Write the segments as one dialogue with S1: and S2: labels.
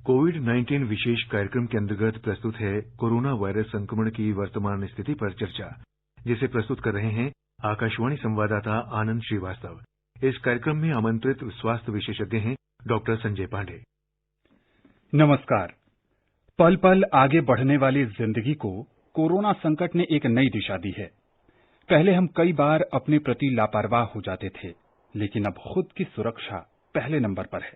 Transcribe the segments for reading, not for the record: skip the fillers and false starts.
S1: कोविड-19 विशेष कार्यक्रम के अंतर्गत प्रस्तुत है कोरोना वायरस संक्रमण की वर्तमान स्थिति पर चर्चा, जिसे प्रस्तुत कर रहे हैं आकाशवाणी संवाददाता आनंद श्रीवास्तव। इस कार्यक्रम में आमंत्रित स्वास्थ्य विशेषज्ञ हैं डॉक्टर संजय पांडे।
S2: नमस्कार। पल पल आगे बढ़ने वाली जिंदगी को कोरोना संकट ने एक नई दिशा दी है। पहले हम कई बार अपने प्रति लापरवाह हो जाते थे, लेकिन अब खुद की सुरक्षा पहले नंबर पर है।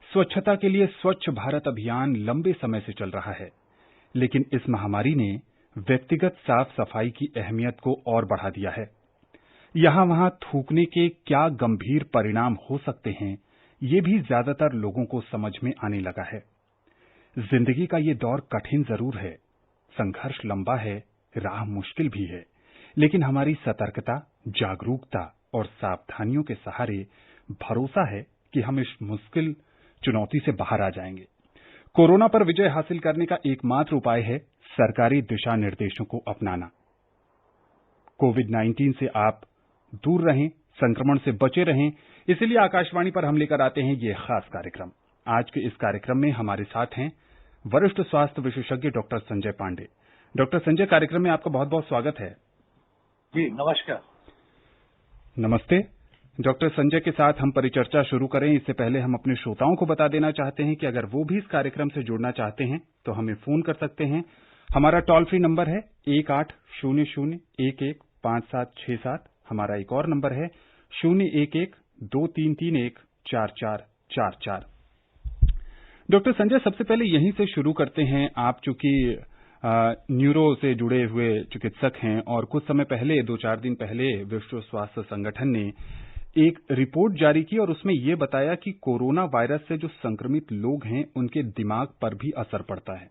S2: स्वच्छता के लिए स्वच्छ भारत अभियान लंबे समय से चल रहा है, लेकिन इस महामारी ने व्यक्तिगत साफ सफाई की अहमियत को और बढ़ा दिया है। यहां वहां थूकने के क्या गंभीर परिणाम हो सकते हैं, ये भी ज्यादातर लोगों को समझ में आने लगा है। जिंदगी का ये दौर कठिन जरूर है, संघर्ष लंबा है, राह मुश्किल भी है, लेकिन हमारी सतर्कता, जागरूकता और सावधानियों के सहारे भरोसा है कि हम इस मुश्किल चुनौती से बाहर आ जाएंगे। कोरोना पर विजय हासिल करने का एकमात्र उपाय है सरकारी दिशा निर्देशों को अपनाना। कोविड-19 से आप दूर रहें, संक्रमण से बचे रहें, इसीलिए आकाशवाणी पर हम लेकर आते हैं ये खास कार्यक्रम। आज के इस कार्यक्रम में हमारे साथ हैं वरिष्ठ स्वास्थ्य विशेषज्ञ डॉक्टर संजय पांडे। डॉक्टर संजय, कार्यक्रम में आपका बहुत बहुत स्वागत है।
S3: जी नमस्कार।
S2: नमस्ते। डॉक्टर संजय के साथ हम परिचर्चा शुरू करें इससे पहले हम अपने श्रोताओं को बता देना चाहते हैं कि अगर वो भी इस कार्यक्रम से जुड़ना चाहते हैं तो हमें फोन कर सकते हैं। हमारा टोल फ्री नंबर है 1800115767। हमारा एक और नंबर है 01123314444। डॉक्टर संजय, सबसे पहले यहीं से शुरू करते हैं। आप चूंकि न्यूरो से जुड़े हुए चिकित्सक हैं और कुछ समय पहले, 2-4 दिन पहले विश्व स्वास्थ्य संगठन ने एक रिपोर्ट जारी की और उसमें यह बताया कि कोरोना वायरस से जो संक्रमित लोग हैं उनके दिमाग पर भी असर पड़ता है।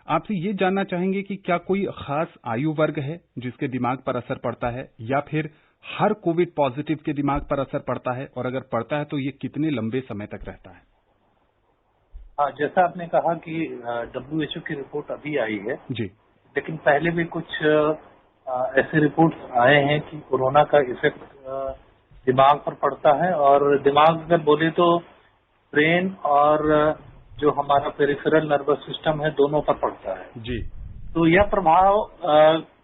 S2: आपसे ये जानना चाहेंगे कि क्या कोई खास आयु वर्ग है जिसके दिमाग पर असर पड़ता है, या फिर हर कोविड पॉजिटिव के दिमाग पर असर पड़ता है, और अगर पड़ता है तो ये कितने लंबे समय तक रहता है?
S3: हाँ, जैसा आपने कहा कि WHO की रिपोर्ट अभी आई है
S2: जी,
S3: लेकिन पहले भी कुछ ऐसे रिपोर्ट्स आए हैं कि कोरोना का इफेक्ट दिमाग पर पड़ता है। और दिमाग अगर बोले तो ब्रेन और जो हमारा पेरिफेरल नर्वस सिस्टम है, दोनों पर पड़ता है।
S2: जी।
S3: तो यह प्रभाव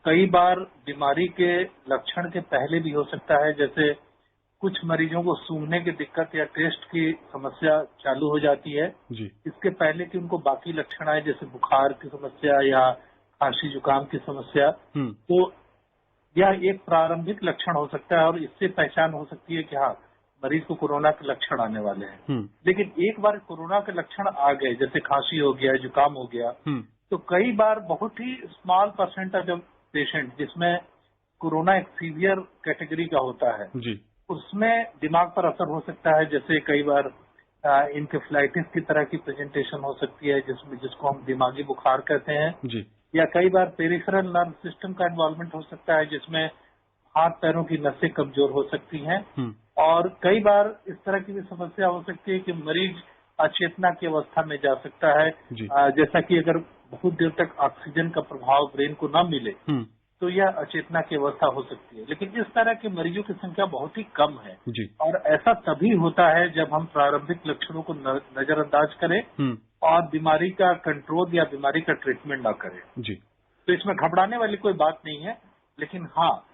S3: कई बार बीमारी के लक्षण के पहले भी हो सकता है। जैसे कुछ मरीजों को सूंघने की दिक्कत या टेस्ट की समस्या चालू हो जाती है
S2: जी।
S3: इसके पहले कि उनको बाकी लक्षण आए, जैसे बुखार की समस्या या खांसी जुकाम की समस्या। तो यह एक प्रारंभिक लक्षण हो सकता है और इससे पहचान हो सकती है कि हाँ, मरीज को कोरोना के लक्षण आने वाले हैं। लेकिन एक बार कोरोना के लक्षण आ गए, जैसे खांसी हो गया, जुकाम हो गया, तो कई बार बहुत ही स्मॉल परसेंटेज ऑफ पेशेंट जिसमें कोरोना एक सीवियर कैटेगरी का होता है
S2: जी।
S3: उसमें दिमाग पर असर हो सकता है। जैसे कई बार इंकेफ्लाइटिस की तरह की प्रेजेंटेशन हो सकती है, जिसको हम दिमागी बुखार कहते हैं
S2: जी।
S3: या कई बार पेरिफेरल नर्व सिस्टम का इन्वॉल्वमेंट हो सकता है, जिसमें हाथ पैरों की नसें कमजोर हो सकती हैं। और कई बार इस तरह की भी समस्या हो सकती है कि मरीज अचेतना की अवस्था में जा सकता है। जैसा कि अगर बहुत देर तक ऑक्सीजन का प्रभाव ब्रेन को न मिले तो यह अचेतना की अवस्था हो सकती है। लेकिन इस तरह के मरीजों की संख्या बहुत ही कम है और ऐसा तभी होता है जब हम प्रारंभिक लक्षणों को नजरअंदाज करें और बीमारी का कंट्रोल या बीमारी का ट्रीटमेंट ना करें। तो इसमें घबराने वाली कोई बात नहीं है, लेकिन हाँ,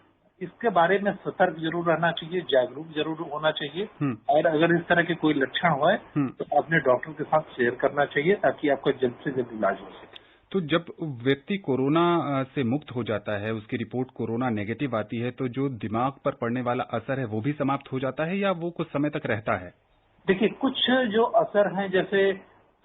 S3: इसके बारे में सतर्क जरूर रहना चाहिए, जागरूक जरूर होना चाहिए। और अगर इस तरह के कोई लक्षण होए तो अपने डॉक्टर के साथ शेयर करना चाहिए ताकि आपका जल्द से जल्द इलाज हो सके।
S2: तो जब व्यक्ति कोरोना से मुक्त हो जाता है, उसकी रिपोर्ट कोरोना नेगेटिव आती है, तो जो दिमाग पर पड़ने वाला असर है वो भी समाप्त हो जाता है या वो कुछ समय तक रहता है?
S3: देखिए, कुछ जो असर हैं, जैसे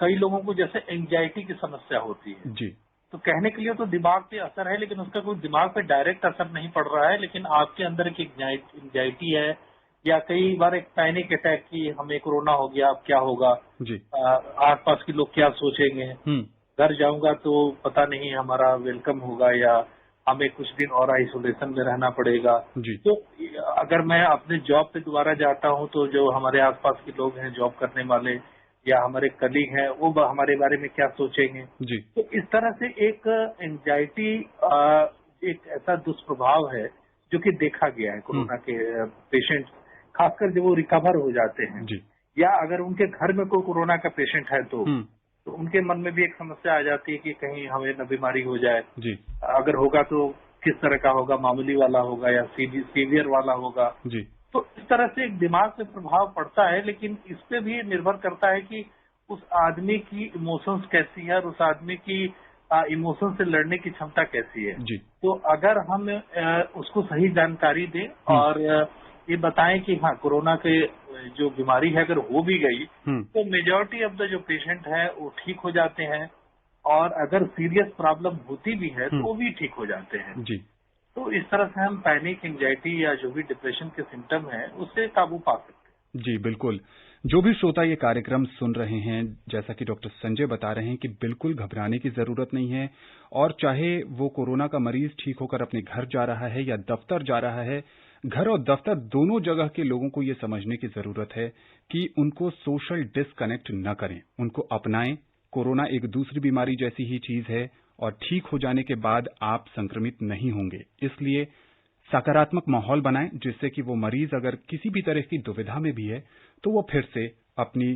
S3: कई लोगों को जैसे एंजाइटी की समस्या होती है
S2: जी।
S3: तो कहने के लिए तो दिमाग पे असर है, लेकिन उसका कोई दिमाग पे डायरेक्ट असर नहीं पड़ रहा है, लेकिन आपके अंदर एक एंजाइटी है या कई बार एक पैनिक अटैक की हमें कोरोना हो गया, अब क्या होगा, आस पास के लोग क्या सोचेंगे, घर जाऊंगा तो पता नहीं हमारा वेलकम होगा या हमें कुछ दिन और आइसोलेशन में रहना पड़ेगा। तो अगर मैं अपने जॉब पे दोबारा जाता हूं तो जो हमारे आसपास के लोग हैं, जॉब करने वाले या हमारे कलीग हैं, वो हमारे बारे में क्या सोचेंगे। तो इस तरह से एक एंजाइटी एक ऐसा दुष्प्रभाव है जो कि देखा गया है कोरोना के पेशेंट, खासकर जब वो रिकवर हो जाते हैं या अगर उनके घर में कोई कोरोना का पेशेंट है तो उनके मन में भी एक समस्या आ जाती है कि कहीं हमें न बीमारी हो जाए
S2: जी।
S3: अगर होगा तो किस तरह का होगा, मामूली वाला होगा या सीवियर वाला होगा
S2: जी।
S3: तो इस तरह से एक दिमाग पे प्रभाव पड़ता है। लेकिन इस पे भी निर्भर करता है कि उस आदमी की इमोशंस कैसी है और उस आदमी की इमोशन से लड़ने की क्षमता कैसी है।
S2: जी।
S3: तो अगर हम उसको सही जानकारी दें और ये बताएं कि हाँ कोरोना के जो बीमारी है अगर हो भी गई तो मेजॉरिटी ऑफ द जो पेशेंट है वो ठीक हो जाते हैं और अगर सीरियस प्रॉब्लम होती भी है तो वो भी ठीक हो जाते हैं।
S2: जी।
S3: तो इस तरह से हम पैनिक, एंजाइटी या जो भी डिप्रेशन के सिम्टम हैं उससे काबू पा सकते हैं।
S2: जी बिल्कुल। जो भी श्रोता ये कार्यक्रम सुन रहे हैं, जैसा कि डॉक्टर संजय बता रहे हैं कि बिल्कुल घबराने की जरूरत नहीं है और चाहे वो कोरोना का मरीज ठीक होकर अपने घर जा रहा है या दफ्तर जा रहा है, घर और दफ्तर दोनों जगह के लोगों को ये समझने की जरूरत है कि उनको सोशल डिस्कनेक्ट न करें, उनको अपनाएं। कोरोना एक दूसरी बीमारी जैसी ही चीज है और ठीक हो जाने के बाद आप संक्रमित नहीं होंगे। इसलिए सकारात्मक माहौल बनाएं जिससे कि वो मरीज अगर किसी भी तरह की दुविधा में भी है तो वो फिर से अपनी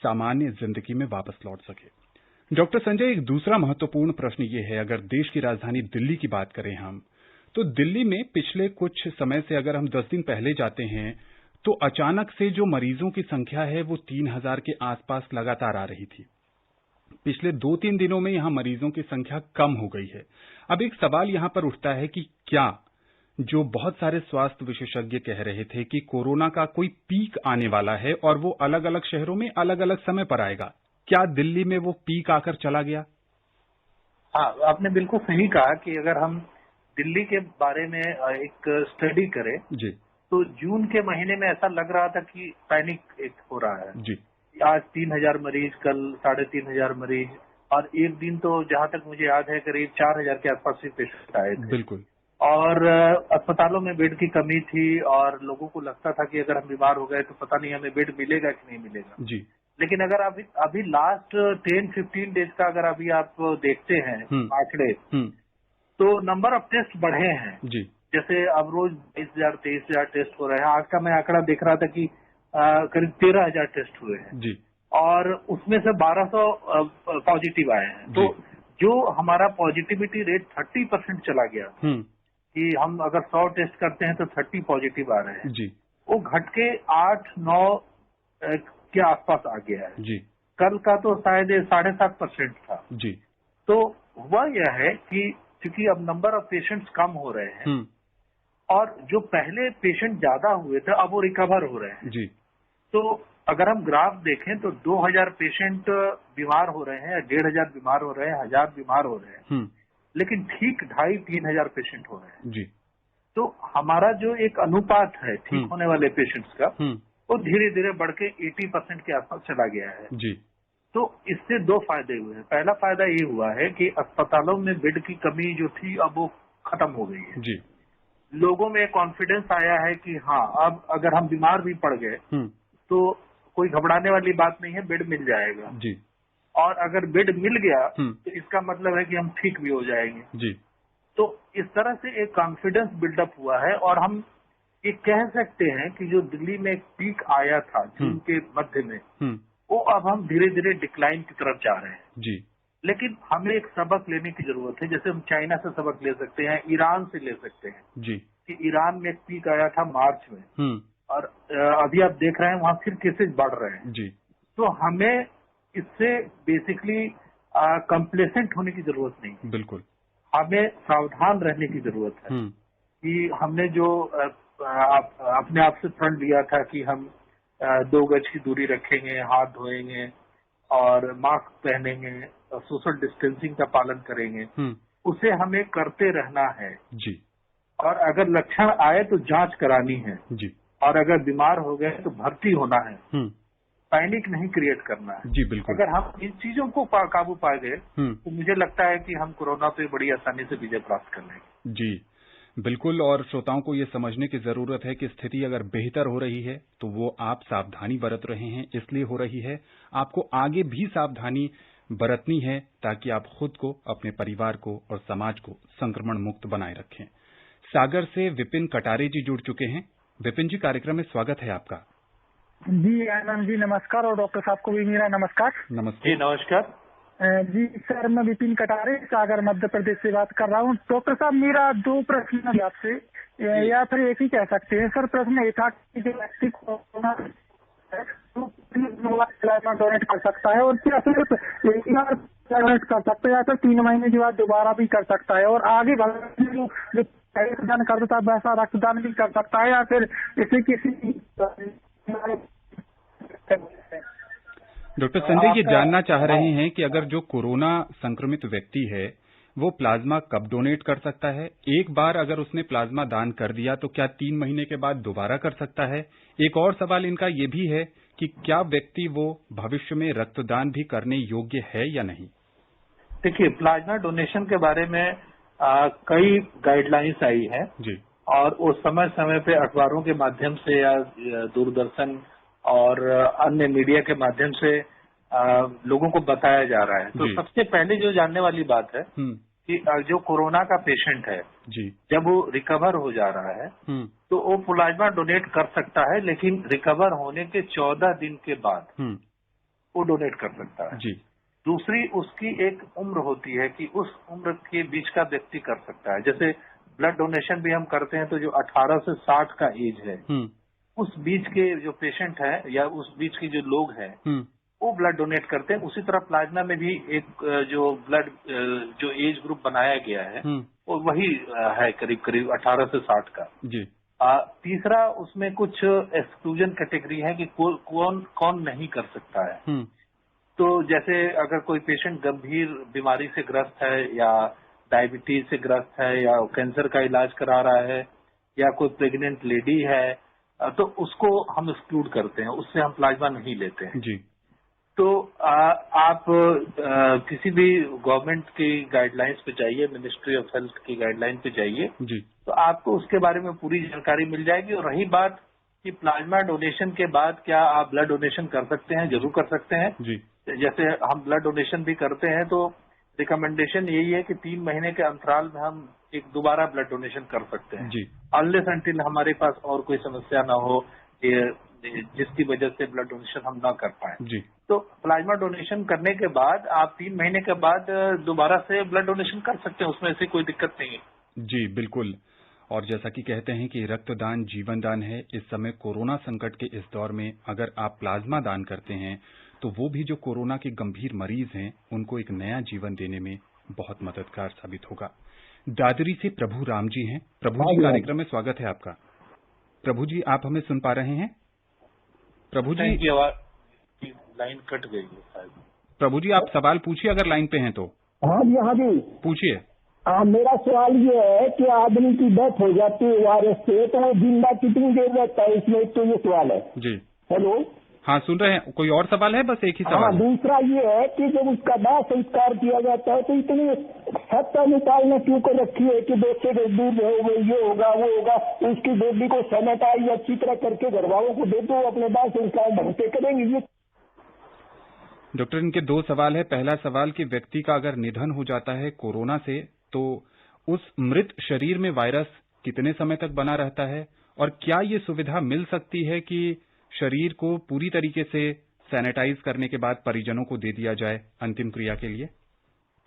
S2: सामान्य जिंदगी में वापस लौट सके। डॉक्टर संजय, एक दूसरा महत्वपूर्ण प्रश्न ये है, अगर देश की राजधानी दिल्ली की बात करें हम, तो दिल्ली में पिछले कुछ समय से अगर हम 10 दिन पहले जाते हैं तो अचानक से जो मरीजों की संख्या है वो 3000 के आसपास लगातार आ रही थी। पिछले 2-3 दिनों में यहां मरीजों की संख्या कम हो गई है। अब एक सवाल यहां पर उठता है कि क्या जो बहुत सारे स्वास्थ्य विशेषज्ञ कह रहे थे कि कोरोना का कोई पीक आने वाला है और वो अलग अलग शहरों में अलग अलग समय पर आएगा, क्या दिल्ली में वो पीक आकर चला गया?
S3: हाँ, आपने बिल्कुल सही कहा कि अगर हम दिल्ली के बारे में एक स्टडी करें
S2: जी,
S3: तो जून के महीने में ऐसा लग रहा था कि पैनिक एक हो रहा है
S2: जी।
S3: आज 3000 मरीज, कल 3500 मरीज और एक दिन तो जहां तक मुझे याद है करीब 4000 के आसपास भी पेशेंट आए थे।
S2: बिल्कुल।
S3: और अस्पतालों में बेड की कमी थी और लोगों को लगता था कि अगर हम बीमार हो गए तो पता नहीं हमें बेड मिलेगा कि नहीं मिलेगा।
S2: जी।
S3: लेकिन अगर अभी लास्ट 10-15 डेज का अगर अभी आप देखते हैं आंकड़े तो नंबर ऑफ टेस्ट बढ़े हैं।
S2: जी।
S3: जैसे अब रोज 22,000-23,000 टेस्ट हो रहे हैं। आज का मैं आंकड़ा देख रहा था कि करीब 13,000 टेस्ट हुए हैं।
S2: जी।
S3: और उसमें से 1200 पॉजिटिव आए हैं। तो जो हमारा पॉजिटिविटी रेट 30% चला गया कि हम अगर 100 टेस्ट करते हैं तो 30 पॉजिटिव आ रहे हैं
S2: जी,
S3: वो घट के 8-9 के आसपास आ गया है।
S2: जी।
S3: कल का तो शायद 7.5% था।
S2: जी।
S3: तो हुआ यह है कि क्योंकि अब नंबर ऑफ पेशेंट्स कम हो रहे हैं और जो पहले पेशेंट ज्यादा हुए थे अब वो रिकवर हो रहे हैं।
S2: जी।
S3: तो अगर हम ग्राफ देखें तो 2000 पेशेंट बीमार हो रहे हैं, 1500 बीमार हो रहे हैं, 1000 बीमार हो रहे हैं, लेकिन ठीक 2500-3000 पेशेंट हो रहे हैं।
S2: जी।
S3: तो हमारा जो एक अनुपात है ठीक होने वाले पेशेंट्स का वो धीरे धीरे बढ़ के 80% के आसपास चला गया है।
S2: जी।
S3: तो इससे 2 फायदे हुए हैं। पहला फायदा ये हुआ है कि अस्पतालों में बेड की कमी जो थी अब वो खत्म हो गई है।
S2: जी।
S3: लोगों में कॉन्फिडेंस आया है कि हाँ अब अगर हम बीमार भी पड़ गए तो कोई घबराने वाली बात नहीं है, बेड मिल जाएगा।
S2: जी।
S3: और अगर बेड मिल गया तो इसका मतलब है कि हम ठीक भी हो जाएंगे।
S2: जी।
S3: तो इस तरह से एक कॉन्फिडेंस बिल्डअप हुआ है और हम ये कह सकते हैं कि जो दिल्ली में एक पीक आया था जून के मध्य में वो अब हम धीरे धीरे डिक्लाइन की तरफ जा रहे हैं।
S2: जी।
S3: लेकिन हमें एक सबक लेने की जरूरत है। जैसे हम चाइना से सबक ले सकते हैं, ईरान से ले सकते हैं।
S2: जी।
S3: कि ईरान में एक पीक आया था मार्च में और अभी आप देख रहे हैं वहां फिर केसेज बढ़ रहे हैं।
S2: जी।
S3: तो हमें इससे बेसिकली कंप्लेसेंट होने की जरूरत नहीं।
S2: बिल्कुल।
S3: हमें सावधान रहने की जरूरत है कि हमने जो अपने आप से प्रण लिया था कि हम 2 गज की दूरी रखेंगे, हाथ धोएंगे और मास्क पहनेंगे, सोशल डिस्टेंसिंग का पालन करेंगे, उसे हमें करते रहना है।
S2: जी।
S3: और अगर लक्षण आए तो जांच करानी है।
S2: जी।
S3: और अगर बीमार हो गए तो भर्ती होना है। पैनिक नहीं क्रिएट करना है।
S2: जी बिल्कुल।
S3: अगर हम इन चीजों को काबू पा गए तो मुझे लगता है कि हम कोरोना पे बड़ी आसानी से विजय प्राप्त कर लेंगे।
S2: जी बिल्कुल। और श्रोताओं को ये समझने की जरूरत है कि स्थिति अगर बेहतर हो रही है तो वो आप सावधानी बरत रहे हैं, इसलिए हो रही है। आपको आगे भी सावधानी बरतनी है ताकि आप खुद को, अपने परिवार को और समाज को संक्रमण मुक्त बनाए रखें। सागर से विपिन कटारे जी जुड़ चुके हैं। विपिन जी, कार्यक्रम में स्वागत है आपका।
S4: जी आनंद जी नमस्कार, और डॉक्टर साहब को भी मेरा नमस्कार।
S2: नमस्ते।
S3: जी नमस्कार।
S4: जी सर, मैं विपिन कटारे सागर मध्य प्रदेश से बात कर रहा हूँ। डॉक्टर साहब, मेरा 2 प्रश्न है आपसे, या फिर एक ही कह सकते हैं। सर, प्रश्न एक था कि जो व्यक्ति कोरोना प्लाज्मा डोनेट कर सकता है, और क्या सिर्फ एक ही बार डोनेट कर सकता है या फिर 3 महीने के बाद दोबारा भी कर सकता है, और आगे भविष्य में जो रक्तदान करता है वैसा रक्तदान भी कर सकता है, या फिर इसे किसी
S2: डॉक्टर संजय ये जानना चाह रहे हैं कि अगर जो कोरोना संक्रमित व्यक्ति है वो प्लाज्मा कब डोनेट कर सकता है? एक बार अगर उसने प्लाज्मा दान कर दिया तो क्या 3 महीने के बाद दोबारा कर सकता है? एक और सवाल इनका ये भी है कि क्या व्यक्ति वो भविष्य में रक्तदान भी करने योग्य है या नहीं?
S3: देखिए, प्लाज्मा डोनेशन के बारे में कई गाइडलाइंस आई है
S2: जी।
S3: और वो समय समय पे अखबारों के माध्यम से या दूरदर्शन और अन्य मीडिया के माध्यम से लोगों को बताया जा रहा है। तो सबसे पहले जो जानने वाली बात है कि जो कोरोना का पेशेंट है
S2: जी,
S3: जब वो रिकवर हो जा रहा है तो वो प्लाज्मा डोनेट कर सकता है, लेकिन रिकवर होने के 14 दिन के बाद वो डोनेट कर सकता है।
S2: जी।
S3: दूसरी उसकी एक उम्र होती है कि उस उम्र के बीच का व्यक्ति कर सकता है। जैसे ब्लड डोनेशन भी हम करते हैं तो जो 18 से 60 का एज है उस बीच के जो पेशेंट है या उस बीच के जो लोग हैं वो ब्लड डोनेट करते हैं। उसी तरह प्लाज्मा में भी एक जो ब्लड जो एज ग्रुप बनाया गया है वो वही है, करीब करीब 18 से 60 का।
S2: जी।
S3: तीसरा उसमें कुछ एक्सक्लूजन कैटेगरी है कि कौन कौन नहीं कर सकता है। तो जैसे अगर कोई पेशेंट गंभीर बीमारी से ग्रस्त है या डायबिटीज से ग्रस्त है या कैंसर का इलाज करा रहा है या कोई प्रेग्नेंट लेडी है तो उसको हम एक्सक्लूड करते हैं, उससे हम प्लाज्मा नहीं लेते हैं।
S2: जी।
S3: तो आप किसी भी गवर्नमेंट की गाइडलाइंस पे जाइए, मिनिस्ट्री ऑफ हेल्थ की गाइडलाइन पे जाइए
S2: जी।
S3: तो आपको उसके बारे में पूरी जानकारी मिल जाएगी। और रही बात कि प्लाज्मा डोनेशन के बाद क्या आप ब्लड डोनेशन कर सकते हैं, जरूर कर सकते हैं।
S2: जी।
S3: जैसे हम ब्लड डोनेशन भी करते हैं तो रिकमेंडेशन यही है कि 3 महीने के अंतराल में हम एक दोबारा ब्लड डोनेशन कर सकते हैं, अनलेस अनटिल हमारे पास और कोई समस्या ना हो जिसकी वजह से ब्लड डोनेशन हम ना कर पाए। तो प्लाज्मा डोनेशन करने के बाद आप 3 महीने के बाद दोबारा से ब्लड डोनेशन कर सकते हैं, उसमें ऐसी कोई दिक्कत नहीं है।
S2: जी बिल्कुल। और जैसा कि कहते हैं कि रक्तदान जीवन दान है, इस समय कोरोना संकट के इस दौर में अगर आप प्लाज्मा दान करते हैं तो वो भी जो कोरोना के गंभीर मरीज हैं उनको एक नया जीवन देने में बहुत मददगार साबित होगा। दादरी से प्रभु राम जी हैं। प्रभु जी, कार्यक्रम में स्वागत है आपका। प्रभु जी, आप हमें सुन पा रहे हैं? प्रभु जी
S3: की आवाज लाइन कट गई है शायद।
S2: प्रभु जी, आप सवाल पूछिए अगर लाइन पे हैं तो।
S4: हाँ जी, हाँ जी,
S2: पूछिए।
S4: मेरा सवाल ये है कि आदमी की डेथ हो जाती है वायरस से तो वो जिंदा कितनी देर रहता है, इसमें तो ये सवाल है
S2: जी।
S4: हेलो,
S2: हाँ सुन रहे हैं। कोई और सवाल है? बस एक ही सवाल है।
S4: दूसरा ये है कि जब उसका दाह संस्कार किया जाता है तो इतनी सत्ता निकालने क्यों को रखी है कि 2 से दूर रहोगे, ये होगा वो होगा, उसकी बॉडी को सैनिटाइज अच्छी तरह करके घर वालों को दे दो, अपने दाह संस्कार ढंग से करेंगे। ये
S2: डॉक्टर, इनके 2 सवाल है। पहला सवाल कि व्यक्ति का अगर निधन हो जाता है कोरोना से तो उस मृत शरीर में वायरस कितने समय तक बना रहता है, और क्या ये सुविधा मिल सकती है कि शरीर को पूरी तरीके से सैनिटाइज करने के बाद परिजनों को दे दिया जाए अंतिम क्रिया के लिए?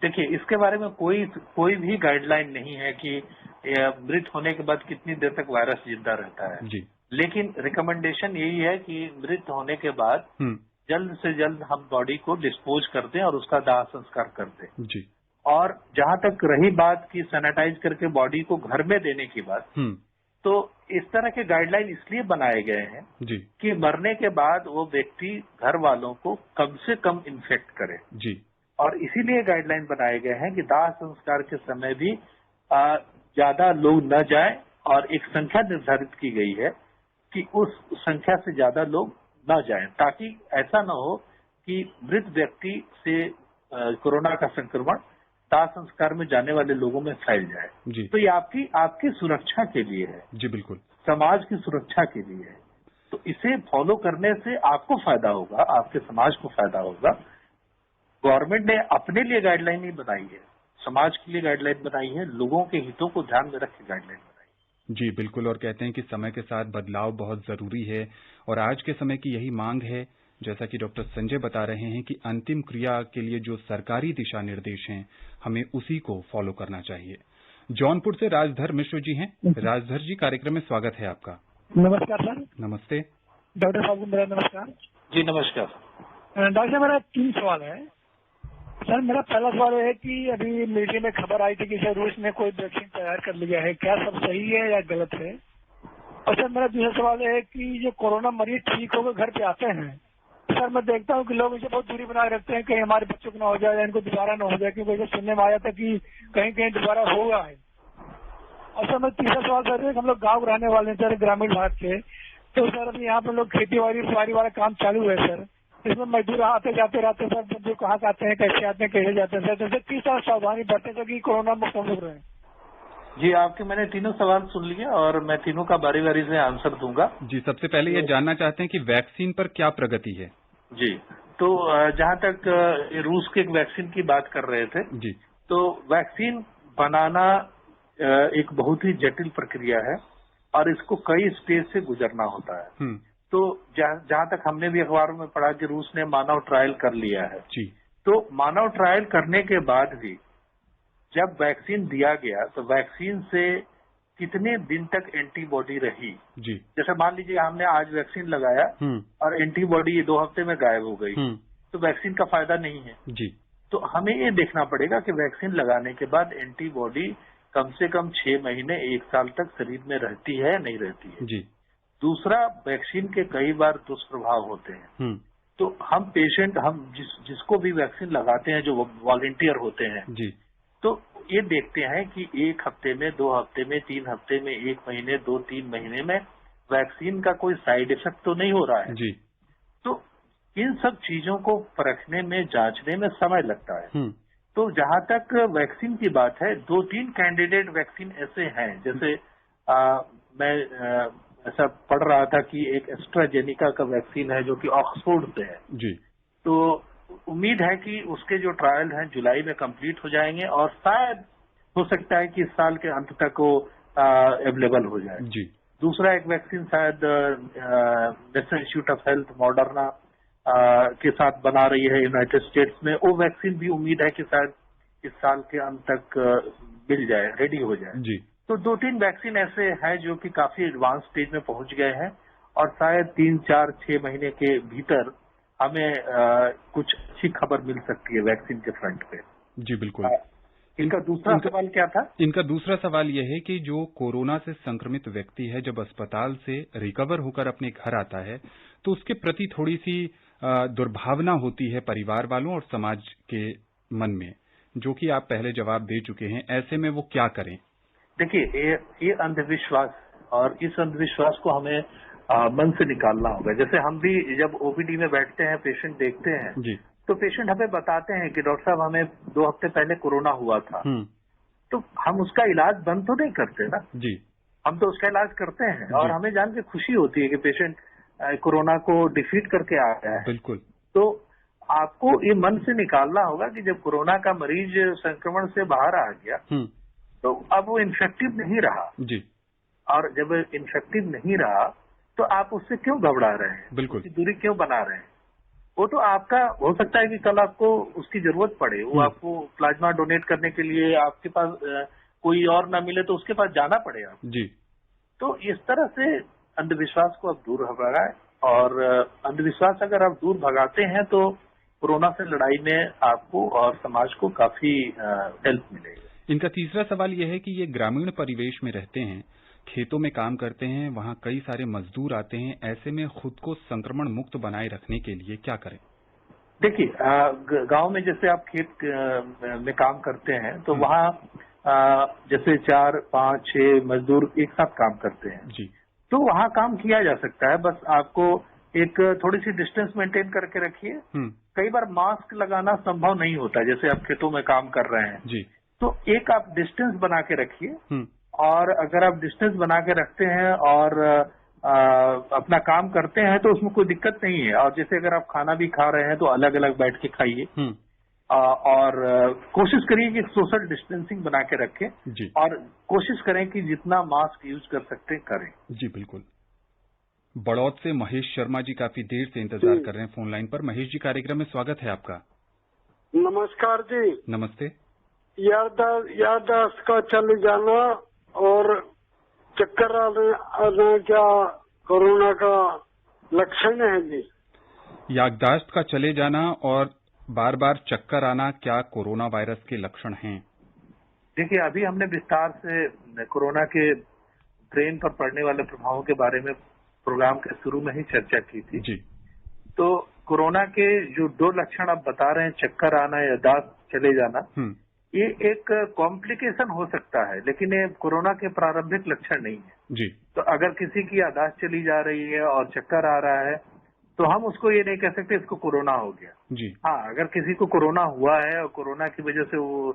S3: देखिए, इसके बारे में कोई भी गाइडलाइन नहीं है कि मृत होने के बाद कितनी देर तक वायरस जिंदा रहता है
S2: जी।
S3: लेकिन रिकमेंडेशन यही है कि मृत होने के बाद जल्द से जल्द हम बॉडी को डिस्पोज कर दें और उसका दाह संस्कार कर दें
S2: जी।
S3: और जहां तक रही बात की सैनिटाइज करके बॉडी को घर में देने की बात, तो इस तरह के गाइडलाइन इसलिए बनाए गए हैं
S2: जी।
S3: कि मरने के बाद वो व्यक्ति घर वालों को कम से कम इन्फेक्ट करे
S2: जी।
S3: और इसीलिए गाइडलाइन बनाए गए हैं कि दाह संस्कार के समय भी ज्यादा लोग न जाएं और एक संख्या निर्धारित की गई है कि उस संख्या से ज्यादा लोग न जाएं ताकि ऐसा न हो कि मृत व्यक्ति से कोरोना का संक्रमण दाह संस्कार में जाने वाले लोगों में फैल जाए। तो ये आपकी सुरक्षा के लिए है।
S2: जी बिल्कुल।
S3: समाज की सुरक्षा के लिए है। तो इसे फॉलो करने से आपको फायदा होगा, आपके समाज को फायदा होगा। गवर्नमेंट ने अपने लिए गाइडलाइन नहीं बनाई है, समाज के लिए गाइडलाइन बनाई है, लोगों के हितों को ध्यान में रख के गाइडलाइन बनाई है।
S2: जी बिल्कुल, और कहते हैं कि समय के साथ बदलाव बहुत जरूरी है और आज के समय की यही मांग है, जैसा कि डॉक्टर संजय बता रहे हैं कि अंतिम क्रिया के लिए जो सरकारी दिशा निर्देश हैं हमें उसी को फॉलो करना चाहिए। जौनपुर से राजधर मिश्र जी हैं। राजधर जी, कार्यक्रम में स्वागत है आपका।
S5: नमस्कार सर।
S2: नमस्ते
S5: डॉक्टर साहब को मेरा नमस्कार।
S3: जी नमस्कार।
S5: डॉक्टर साहब, मेरा 3 सवाल है सर। मेरा पहला सवाल है कि अभी मीडिया में खबर आई थी कि सर रूस ने कोई वैक्सीन तैयार कर लिया है, क्या सब सही है या गलत है? और सर मेरा दूसरा सवाल है कि जो कोरोना मरीज ठीक होकर घर पे आते हैं, सर मैं देखता हूँ कि लोग इसे बहुत दूरी बनाए रखते हैं, कहीं हमारे बच्चों को ना हो जाए या इनको दोबारा ना हो जाए, क्योंकि ऐसा सुनने में आया था कि कहीं कहीं दोबारा होगा है। और सर मैं तीसरा सवाल कर रहे हैं कि हम लोग गाँव रहने वाले हैं सर, ग्रामीण भाग के, तो सर अभी यहाँ पे लोग खेती बाड़ी वाला काम चालू है सर, इसमें मजदूर आते जाते रहते हैं सर, जो कहाँ आते हैं, कैसे आते हैं, कैसे जाते हैं सर, जैसे किस तरह सावधानी बरतें सर कि कोरोना मुक्त हम लोग रहें।
S3: जी, आपके मैंने तीनों सवाल सुन लिए और मैं तीनों का बारी बारी से आंसर दूंगा।
S2: जी, सबसे पहले ये जानना चाहते हैं कि वैक्सीन पर क्या प्रगति है?
S3: जी, तो जहाँ तक रूस के एक वैक्सीन की बात कर रहे थे
S2: जी,
S3: तो वैक्सीन बनाना एक बहुत ही जटिल प्रक्रिया है और इसको कई स्टेज से गुजरना होता है। तो जहाँ तक हमने भी अखबारों में पढ़ा कि रूस ने मानव ट्रायल कर लिया है
S2: जी,
S3: तो मानव ट्रायल करने के बाद भी जब वैक्सीन दिया गया तो वैक्सीन से कितने दिन तक एंटीबॉडी रही।
S2: जी,
S3: जैसे मान लीजिए हमने आज वैक्सीन लगाया और एंटीबॉडी 2 हफ्ते में गायब हो गई तो वैक्सीन का फायदा नहीं है।
S2: जी,
S3: तो हमें ये देखना पड़ेगा कि वैक्सीन लगाने के बाद एंटीबॉडी कम से कम 6 महीने 1 साल तक शरीर में रहती है या नहीं रहती है।
S2: जी,
S3: दूसरा, वैक्सीन के कई बार दुष्प्रभाव होते हैं। तो हम पेशेंट, हम जिसको भी वैक्सीन लगाते हैं, जो वॉलंटियर होते हैं,
S2: जी,
S3: तो ये देखते हैं कि 1 हफ्ते में, 2 हफ्ते में, 3 हफ्ते में, 1 महीने, 2-3 महीने में वैक्सीन का कोई साइड इफेक्ट तो नहीं हो रहा है।
S2: जी,
S3: तो इन सब चीजों को परखने में, जांचने में समय लगता है। तो जहां तक वैक्सीन की बात है, 2-3 कैंडिडेट वैक्सीन ऐसे हैं, जैसे मैं ऐसा पढ़ रहा था कि एक एस्ट्राजेनिका का वैक्सीन है जो कि ऑक्सफोर्ड से है।
S2: जी,
S3: तो उम्मीद है कि उसके जो ट्रायल हैं जुलाई में कंप्लीट हो जाएंगे और शायद हो सकता है कि इस साल के अंत तक वो अवेलेबल हो जाए।
S2: जी,
S3: दूसरा एक वैक्सीन शायद national institute of health Moderna के साथ बना रही है यूनाइटेड स्टेट्स में। वो वैक्सीन भी उम्मीद है कि शायद इस साल के अंत तक मिल जाए, रेडी हो जाए।
S2: जी,
S3: तो 2-3 वैक्सीन ऐसे हैं जो कि काफी एडवांस स्टेज में पहुंच गए हैं और शायद 3-4-6 महीने के भीतर हमें कुछ अच्छी खबर मिल सकती है वैक्सीन के फ्रंट पे।
S2: जी बिल्कुल।
S3: इनका दूसरा सवाल क्या था?
S2: इनका दूसरा सवाल यह है कि जो कोरोना से संक्रमित व्यक्ति है, जब अस्पताल से रिकवर होकर अपने घर आता है तो उसके प्रति थोड़ी सी दुर्भावना होती है परिवार वालों और समाज के मन में, जो कि आप पहले जवाब दे चुके हैं। ऐसे में वो क्या करें?
S3: देखिए, ये अंधविश्वास, और इस अंधविश्वास को हमें मन से निकालना होगा। जैसे हम भी जब ओपीडी में बैठते हैं, पेशेंट देखते हैं
S2: जी,
S3: तो पेशेंट हमें बताते हैं कि डॉक्टर साहब हमें 2 हफ्ते पहले कोरोना हुआ था। तो हम उसका इलाज बंद तो नहीं करते ना
S2: जी,
S3: हम तो उसका इलाज करते हैं और हमें जान के खुशी होती है कि पेशेंट कोरोना को डिफीट करके आ गया है।
S2: बिल्कुल।
S3: तो आपको ये मन से निकालना होगा कि जब कोरोना का मरीज संक्रमण से बाहर आ गया तो अब वो इन्फेक्टिव नहीं रहा
S2: जी,
S3: और जब इन्फेक्टिव नहीं रहा तो आप उससे क्यों घबरा रहे हैं,
S2: बिल्कुल,
S3: उसकी दूरी क्यों बना रहे हैं? वो तो आपका हो सकता है कि कल आपको उसकी जरूरत पड़े, वो आपको प्लाज्मा डोनेट करने के लिए आपके पास कोई और ना मिले तो उसके पास जाना पड़ेगा
S2: जी।
S3: तो इस तरह से अंधविश्वास को आप दूर भगाएं और अंधविश्वास अगर आप दूर भगाते हैं तो कोरोना से लड़ाई में आपको और समाज को काफी हेल्प मिलेगी।
S2: इनका तीसरा सवाल यह है कि ये ग्रामीण परिवेश में रहते हैं, खेतों में काम करते हैं, वहाँ कई सारे मजदूर आते हैं, ऐसे में खुद को संक्रमण मुक्त बनाए रखने के लिए क्या करें?
S3: देखिए, गांव में जैसे आप खेत में काम करते हैं तो वहाँ जैसे 4, 5, 6 मजदूर एक साथ काम करते हैं
S2: जी,
S3: तो वहाँ काम किया जा सकता है। बस आपको एक थोड़ी सी डिस्टेंस मेंटेन करके रखिए। कई बार मास्क लगाना संभव नहीं होता, जैसे आप खेतों में काम कर रहे हैं
S2: जी,
S3: तो एक आप डिस्टेंस बना के रखिए और अगर आप डिस्टेंस बना के रखते हैं और अपना काम करते हैं तो उसमें कोई दिक्कत नहीं है। और जैसे अगर आप खाना भी खा रहे हैं तो अलग अलग बैठ के खाइए और कोशिश करिए कि सोशल डिस्टेंसिंग बना के रखें
S2: जी।
S3: और कोशिश करें कि जितना मास्क यूज कर सकते हैं करें।
S2: जी बिल्कुल। बड़ौद से महेश शर्मा जी काफी देर से इंतजार कर रहे हैं फोन लाइन पर। महेश जी, कार्यक्रम में स्वागत है आपका।
S6: नमस्कार जी।
S2: नमस्ते।
S6: याददाश्त का चले जाना और चक्कर आना क्या कोरोना का लक्षण है जी?
S2: याददाश्त का चले जाना और बार बार चक्कर आना क्या कोरोना वायरस के लक्षण हैं?
S3: देखिए, अभी हमने विस्तार से कोरोना के ब्रेन पर पड़ने वाले प्रभावों के बारे में प्रोग्राम के शुरू में ही चर्चा की थी
S2: जी।
S3: तो कोरोना के जो 2 लक्षण आप बता रहे हैं, चक्कर आना या दांत चले जाना, ये एक कॉम्प्लिकेशन हो सकता है, लेकिन ये कोरोना के प्रारंभिक लक्षण नहीं है
S2: जी।
S3: तो अगर किसी की याददाश्त चली जा रही है और चक्कर आ रहा है तो हम उसको ये नहीं कह सकते इसको कोरोना हो गया
S2: जी।
S3: हाँ, अगर किसी को कोरोना हुआ है और कोरोना की वजह से वो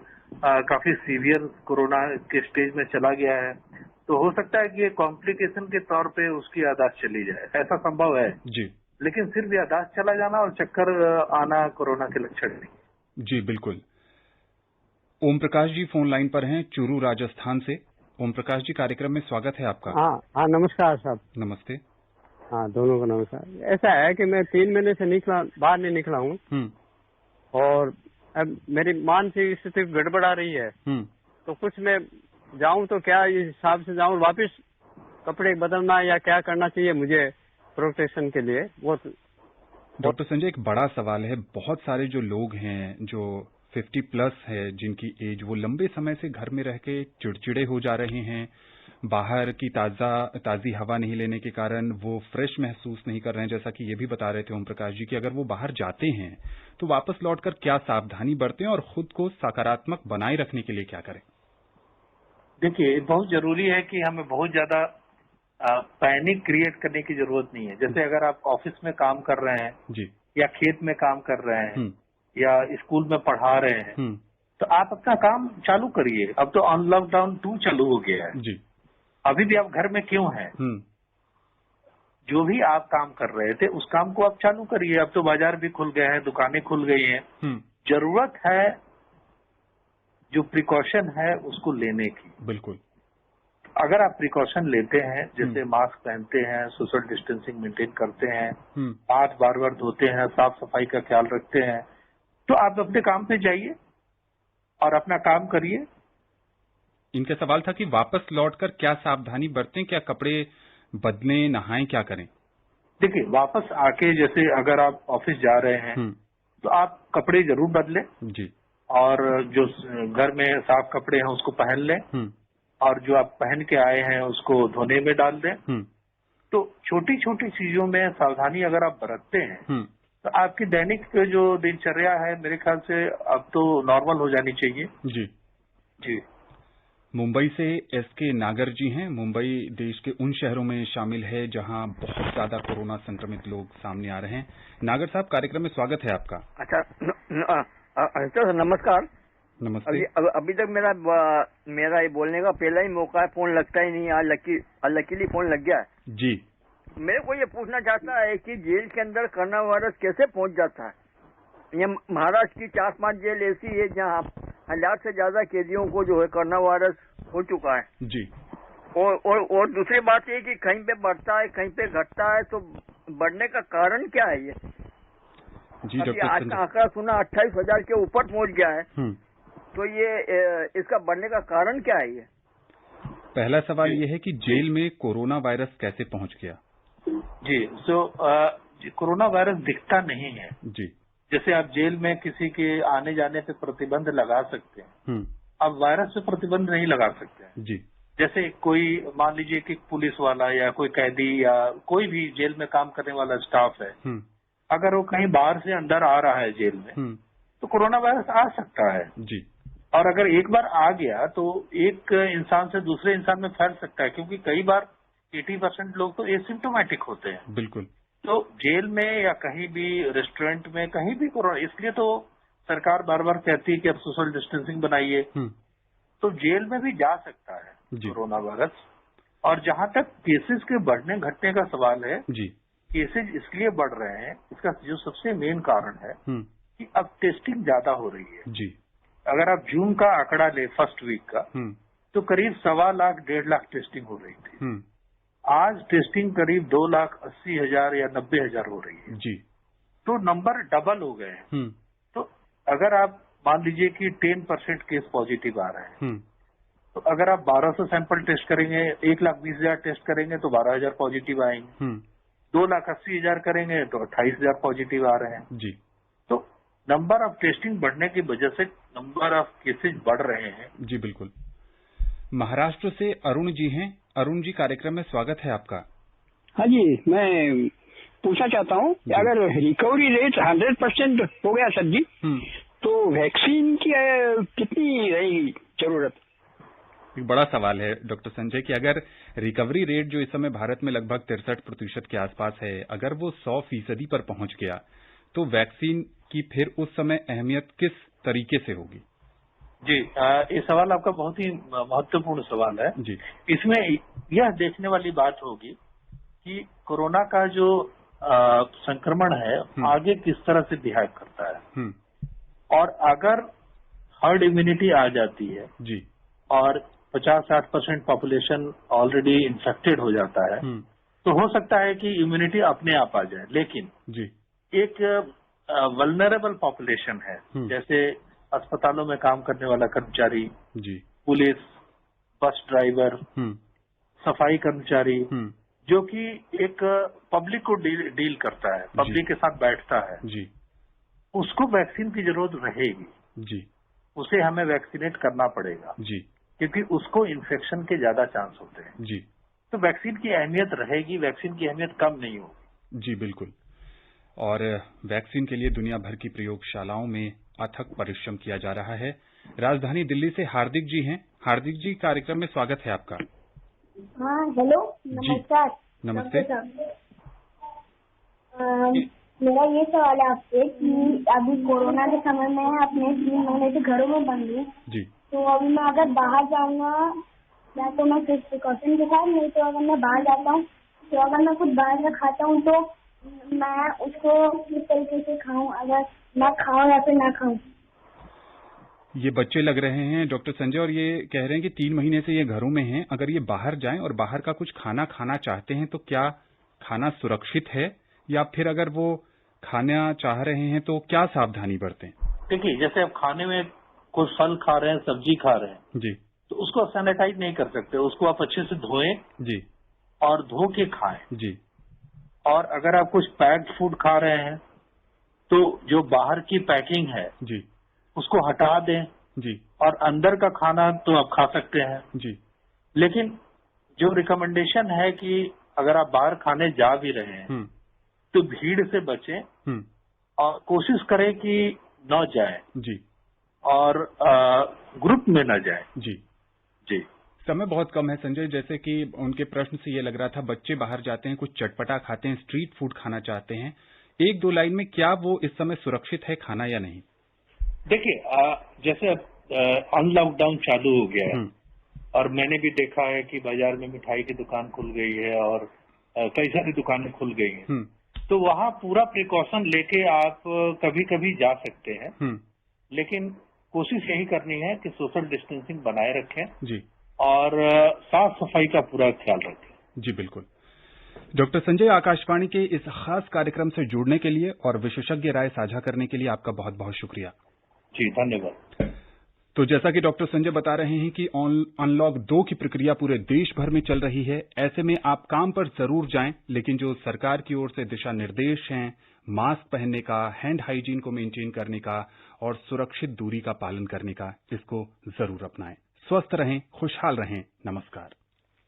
S3: काफी सीवियर कोरोना के स्टेज में चला गया है तो हो सकता है कि ये कॉम्प्लिकेशन के तौर पे उसकी याददाश्त चली जाए, ऐसा संभव है
S2: जी।
S3: लेकिन सिर्फ याददाश्त चला जाना और चक्कर आना कोरोना के लक्षण नहीं।
S2: जी बिल्कुल। ओम प्रकाश जी फोन लाइन पर हैं चूरू राजस्थान से। ओम प्रकाश जी, कार्यक्रम में स्वागत है आपका।
S7: हाँ, नमस्कार साहब।
S2: नमस्ते।
S7: हाँ, दोनों को नमस्कार। ऐसा है कि मैं 3 महीने से बाहर नहीं निकला हूँ और अब मेरी मानसिक स्थिति गड़बड़ा रही है तो कुछ मैं जाऊं तो क्या इस हिसाब से जाऊं, वापस कपड़े बदलना या क्या करना चाहिए मुझे प्रोटेक्शन के लिए? वो
S2: डॉक्टर संजय, एक बड़ा सवाल है। बहुत सारे जो लोग हैं जो 50+ है, जिनकी एज, वो लंबे समय से घर में रह के चिड़चिड़े हो जा रहे हैं। बाहर की ताजी हवा नहीं लेने के कारण वो फ्रेश महसूस नहीं कर रहे हैं। जैसा कि ये भी बता रहे थे ओम प्रकाश जी कि अगर वो बाहर जाते हैं तो वापस लौटकर क्या सावधानी बरतें और खुद को सकारात्मक बनाए रखने के लिए क्या करें?
S3: देखिए, बहुत जरूरी है कि हमें बहुत ज्यादा पैनिक क्रिएट करने की जरूरत नहीं है। जैसे अगर आप ऑफिस में काम कर रहे हैं
S2: जी,
S3: या खेत में काम कर रहे हैं या स्कूल में पढ़ा रहे हैं तो आप अपना काम चालू करिए। अब तो ऑन लॉकडाउन 2 चालू हो गया है
S2: जी।
S3: अभी भी आप घर में क्यों हैं? जो भी आप काम कर रहे थे उस काम को आप चालू करिए। अब तो बाजार भी खुल गए हैं, दुकानें खुल गई हैं। जरूरत है जो प्रिकॉशन है उसको लेने की।
S2: बिल्कुल।
S3: अगर आप प्रिकॉशन लेते हैं, जैसे मास्क पहनते हैं, सोशल डिस्टेंसिंग मेंटेन करते हैं, हाथ बार बार धोते हैं, साफ सफाई का ख्याल रखते हैं, तो आप अपने काम पे जाइए और अपना काम करिए।
S2: इनका सवाल था कि वापस लौटकर क्या सावधानी बरतें, क्या कपड़े बदलें, नहाएं, क्या करें?
S3: देखिए, वापस आके जैसे अगर आप ऑफिस जा रहे हैं तो आप कपड़े जरूर बदलें
S2: जी,
S3: और जो घर में साफ कपड़े हैं उसको पहन लें और जो आप पहन के आए हैं उसको धोने में डाल दें। तो छोटी छोटी चीजों में सावधानी अगर आप बरतते हैं तो आपकी दैनिक जो दिनचर्या है मेरे ख्याल से अब तो नॉर्मल हो जानी चाहिए।
S2: जी
S3: जी।
S2: मुंबई से एसके नागर जी हैं। मुंबई देश के उन शहरों में शामिल है जहां बहुत ज्यादा कोरोना संक्रमित लोग सामने आ रहे हैं। नागर साहब, कार्यक्रम में स्वागत है आपका।
S8: अच्छा, नमस्कार।
S2: नमस्ते।
S8: अभी तक मेरा ये बोलने का पहला ही मौका है, फोन लगता ही नहीं। आज लकीली फोन लग गया है
S2: जी।
S8: मेरे को ये पूछना चाहता है कि जेल के अंदर कोरोना वायरस कैसे पहुंच जाता है? ये महाराष्ट्र की 4-5 जेल ऐसी है जहाँ 1000 से ज्यादा कैदियों को जो है कोरोना वायरस हो चुका है
S2: जी।
S8: और दूसरी बात ये कि कहीं पे बढ़ता है, कहीं पे घटता है, तो बढ़ने का कारण क्या है? ये
S2: जी डॉक्टर,
S8: आज का आंकड़ा सुना 28,000 के ऊपर पहुंच गया है। तो ये इसका बढ़ने का कारण क्या है? ये
S2: पहला सवाल ये है कि जेल में कोरोना वायरस कैसे पहुंच गया?
S3: जी, कोरोना वायरस दिखता नहीं है
S2: जी।
S3: जैसे आप जेल में किसी के आने जाने पे प्रतिबंध लगा सकते हैं, अब वायरस पे प्रतिबंध नहीं लगा सकते हैं
S2: जी।
S3: जैसे कोई मान लीजिए कि पुलिस वाला या कोई कैदी या कोई भी जेल में काम करने वाला स्टाफ है, अगर वो कहीं बाहर से अंदर आ रहा है जेल में तो कोरोना वायरस आ सकता है
S2: जी।
S3: और अगर एक बार आ गया तो एक इंसान से दूसरे इंसान में फैल सकता है, क्योंकि कई बार 80% लोग तो एसिम्प्टोमेटिक होते हैं।
S2: बिल्कुल।
S3: तो जेल में या कहीं भी रेस्टोरेंट में कहीं भी कोरोना, इसलिए तो सरकार बार बार कहती है कि अब सोशल डिस्टेंसिंग बनाइए। तो जेल में भी जा सकता है कोरोना वायरस। और जहां तक केसेस के बढ़ने घटने का सवाल है जी, केसेस इसलिए बढ़ रहे हैं, इसका जो सबसे मेन कारण है कि अब टेस्टिंग ज्यादा हो रही है
S2: जी।
S3: अगर आप जून का आंकड़ा ले फर्स्ट वीक का तो करीब 1.25 लाख 1.5 लाख टेस्टिंग हो रही थी। आज टेस्टिंग करीब 2,80,000 या 90,000 हो रही है
S2: जी।
S3: तो नंबर डबल हो गए हैं। तो अगर आप मान लीजिए कि 10% केस पॉजिटिव आ रहे हैं तो अगर आप 1200 सैंपल टेस्ट करेंगे, 1,20,000 टेस्ट करेंगे तो 12,000 पॉजिटिव आएंगे। 2,80,000 करेंगे तो 28,000 पॉजिटिव आ रहे हैं
S2: जी।
S3: तो नंबर ऑफ टेस्टिंग बढ़ने की वजह से नंबर ऑफ केसेज बढ़ रहे हैं।
S2: जी बिल्कुल। महाराष्ट्र से अरुण जी हैं। अरुण जी, कार्यक्रम में स्वागत है आपका।
S4: हाँ जी, मैं पूछना चाहता हूँ कि अगर रिकवरी रेट 100% हो गया सर जी तो वैक्सीन की कितनी रहेगी जरूरत?
S2: एक बड़ा सवाल है डॉक्टर संजय कि अगर रिकवरी रेट जो इस समय भारत में लगभग 63% के आसपास है, अगर वो 100% पर पहुंच गया तो वैक्सीन की फिर उस समय अहमियत किस तरीके से होगी?
S3: जी, ये सवाल आपका बहुत ही महत्वपूर्ण सवाल है
S2: जी। इसमें
S3: यह देखने वाली बात होगी कि कोरोना का जो संक्रमण है आगे किस तरह से बिहेव करता है और अगर हर्ड इम्यूनिटी आ जाती है
S2: जी
S3: और 50-60% पॉपुलेशन ऑलरेडी इन्फेक्टेड हो जाता है तो हो सकता है कि इम्यूनिटी अपने आप आ जाए। लेकिन
S2: जी
S3: एक वल्नरेबल पॉपुलेशन है जैसे अस्पतालों में काम करने वाला कर्मचारी
S2: जी,
S3: पुलिस, बस ड्राइवर, सफाई कर्मचारी जो कि एक पब्लिक को डील करता है, पब्लिक के साथ बैठता है
S2: जी,
S3: उसको वैक्सीन की जरूरत रहेगी
S2: जी,
S3: उसे हमें वैक्सीनेट करना पड़ेगा
S2: जी,
S3: क्योंकि उसको इन्फेक्शन के ज्यादा चांस होते हैं
S2: जी।
S3: तो वैक्सीन की अहमियत रहेगी, वैक्सीन की अहमियत कम नहीं होगी।
S2: जी बिल्कुल। और वैक्सीन के लिए दुनिया भर की प्रयोगशालाओं में अथक परिश्रम किया जा रहा है। राजधानी दिल्ली से हार्दिक जी हैं। हार्दिक जी, कार्यक्रम में स्वागत है आपका।
S9: हाँ, हेलो, नमस्कार।
S2: नमस्ते।
S9: मेरा ये सवाल है आपसे कि अभी कोरोना के समय में अपने 3 महीने से घरों में बंद हूँ
S2: जी,
S9: तो अभी मैं अगर बाहर जाऊंगा या तो मैं कुछ प्रिकॉशन के साथ, नहीं तो अगर मैं बाहर जाता हूँ तो अगर मैं कुछ बाहर का खाता हूँ तो मैं उसको किस तरीके से खाऊं, अगर मैं खाऊं या फिर ना खाऊं?
S2: ये बच्चे लग रहे हैं डॉक्टर संजय और ये कह रहे हैं कि 3 महीने से ये घरों में हैं। अगर ये बाहर जाएं और बाहर का कुछ खाना खाना चाहते हैं तो क्या खाना सुरक्षित है या फिर अगर वो खाना चाह रहे हैं तो क्या सावधानी बरतें?
S3: देखिए, जैसे आप खाने में कोई फल खा रहे हैं, सब्जी खा रहे हैं
S2: जी,
S3: तो उसको आप सैनिटाइज नहीं कर सकते, उसको आप अच्छे से धोएं
S2: जी
S3: और धो के खाएं।
S2: जी,
S3: और अगर आप कुछ पैक्ड फूड खा रहे हैं तो जो बाहर की पैकिंग है
S2: जी,
S3: उसको हटा दें
S2: जी,
S3: और अंदर का खाना तो आप खा सकते हैं।
S2: जी,
S3: लेकिन जो रिकमेंडेशन है कि अगर आप बाहर खाने जा भी रहे हैं तो भीड़ से बचें और कोशिश करें कि न जाएं
S2: जी,
S3: और ग्रुप में न जाएं।
S2: जी,
S3: जी।
S2: समय बहुत कम है संजय, जैसे कि उनके प्रश्न से ये लग रहा था बच्चे बाहर जाते हैं, कुछ चटपटा खाते हैं, स्ट्रीट फूड खाना चाहते हैं। 1-2 लाइन में क्या वो इस समय सुरक्षित है खाना या नहीं?
S3: देखिए, जैसे अनलॉकडाउन चालू हो गया है और मैंने भी देखा है कि बाजार में मिठाई की दुकान खुल गई है और कई सारी दुकानें खुल गई हैं तो वहाँ पूरा प्रिकॉशन लेके आप कभी कभी जा सकते हैं लेकिन कोशिश यही करनी है कि सोशल डिस्टेंसिंग बनाए रखें
S2: जी,
S3: और साफ सफाई का पूरा ख्याल रखें।
S2: जी बिल्कुल। डॉक्टर संजय, आकाशवाणी के इस खास कार्यक्रम से जुड़ने के लिए और विशेषज्ञ राय साझा करने के लिए आपका बहुत बहुत शुक्रिया।
S3: जी, धन्यवाद।
S2: तो जैसा कि डॉक्टर संजय बता रहे हैं कि अनलॉक 2 की प्रक्रिया पूरे देश भर में चल रही है। ऐसे में आप काम पर जरूर जाएं, लेकिन जो सरकार की ओर से दिशा निर्देश हैं, मास्क पहनने का, हैंड हाइजीन को मेंटेन करने का और सुरक्षित दूरी का पालन करने का, इसको जरूर अपनाएं। स्वस्थ रहें, खुशहाल रहें। नमस्कार।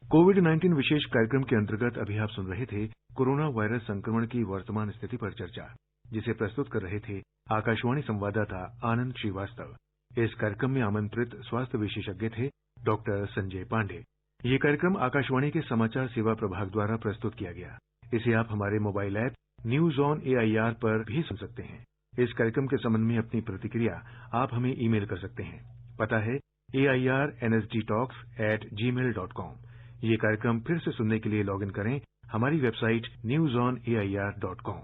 S1: कोविड-19 विशेष कार्यक्रम के अंतर्गत अभी आप सुन रहे थे कोरोना वायरस संक्रमण की वर्तमान स्थिति पर चर्चा, जिसे प्रस्तुत कर रहे थे आकाशवाणी संवाददाता आनंद श्रीवास्तव। इस कार्यक्रम में आमंत्रित स्वास्थ्य विशेषज्ञ थे डॉक्टर संजय पांडे। ये कार्यक्रम आकाशवाणी के समाचार सेवा प्रभाग द्वारा प्रस्तुत किया गया। इसे आप हमारे mobile app news on AIR पर भी सुन सकते हैं। इस कार्यक्रम के संबंध में अपनी प्रतिक्रिया आप हमें ईमेल कर सकते हैं। पता है airnsdtalks@gmail.com। ये कार्यक्रम फिर से सुनने के लिए लॉगिन करें हमारी वेबसाइट newsonair.com।